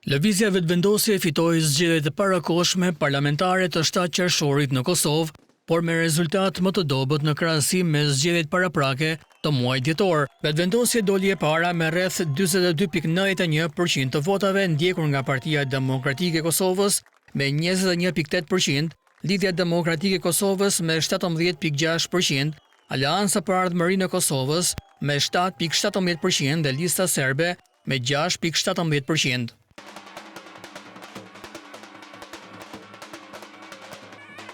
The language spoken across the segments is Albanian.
Lëvizja vetëvendosje fitoi zgjedhjet e parakohshme parlamentare të 7 qershorit në Kosovë, por me rezultat më të dobët në krahasim me zgjedhjet paraprake të muajit dhjetor. Vetëvendosja doli e para me rreth 42.91% të votave, ndjekur nga Partia Demokratike e Kosovës me 21.8%, Lidhja Demokratike e Kosovës me 17.6%, Aleanca për Ardhmërinë e Kosovës me 7.17% dhe Lista Serbe me 6.17%.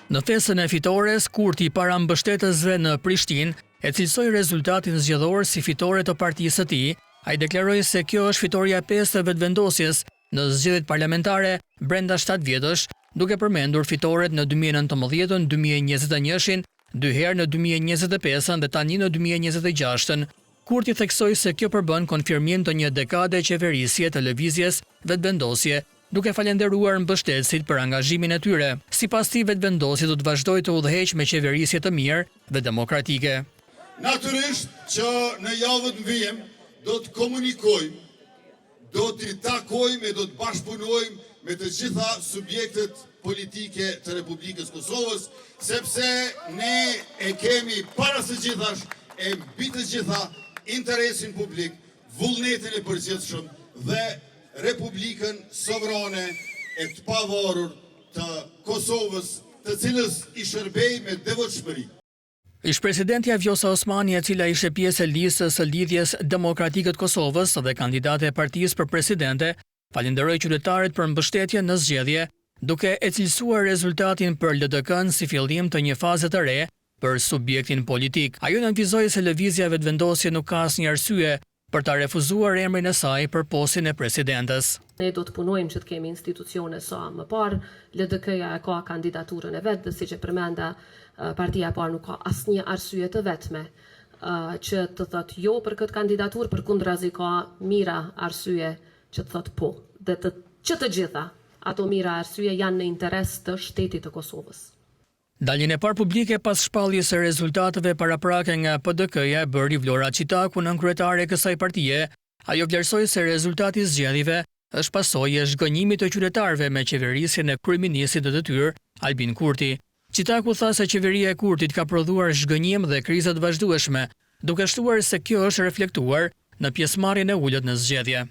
Në festën e fitores, Kurti i parambështetësve në Prishtinë e cilësoi rezultatin zgjedhor si fitore të partisë së tij. Ai deklaroi se kjo është fitoria e 5 të vetëvendosjes në zgjedhjet parlamentare brenda 7 vjetësh, duke përmendur fitoret në 2019, 2021, dy herë në 2025 dhe tani në 2026. Kurti theksoi se kjo përbën konfirmim të një dekade qeverisje të lëvizjes vetëvendosje, duke falenderuar mbështetësit për angazhimin e tyre. Sipas tij, vetëvendosja do të vazhdojë të udhëheqë me qeverisje të mirë dhe demokratike. Natyrisht që në javët vijim do të komunikojmë, do të takojmë e do të bashkëpunojmë me të gjitha subjektet politike të Republikës Kosovës, sepse ne e kemi para së gjithash e mbi të gjitha interesin publik, vullnetin e përgjithshëm dhe Republikën sovrane e të pavarur të Kosovës, të cilës i shërbej me devotshmëri. Ish-presidentja Vjosa Osmani, e cila ishte pjesë e listës së Lidhjes Demokratike të Kosovës dhe kandidate e partisë për presidente, falenderoi qytetarët për mbështetjen në zgjedhje, duke e cilësuar rezultatin për LDK-n si fillim të një faze të re për subjektin politik. Ajo nënvizoi se lëvizja vetëvendosje nuk ka asnjë arsye për ta refuzuar emrin e saj për postin e presidentes. Ne do të punojmë që të kemi institucione sa më parë, LDK-ja e ka kandidaturën e vetë, dhe siç e përmenda, partia e parë nuk ka asnjë arsye të vetme që të thotë jo për këtë kandidaturë, përkundrazi ka mira arsye që të thotë po. Dhe që të gjitha ato mira arsye janë në interes të shtetit të Kosovës. Daljen e parë publike pas shpalljes së rezultateve paraprake nga PDK-ja e bëri Vlora Çitaku, nënkryetare e kësaj partie. Ajo vlerësoi se rezultati i zgjedhjeve është pasojë e zhgënjimit të qytetarëve me qeverisjen e kryeministit të detyrë Albin Kurti. Çitaku tha se qeveria e Kurtit ka prodhuar zhgënjim dhe kriza të vazhdueshme, duke shtuar se kjo është reflektuar në pjesëmarrjen e ulët në zgjedhje.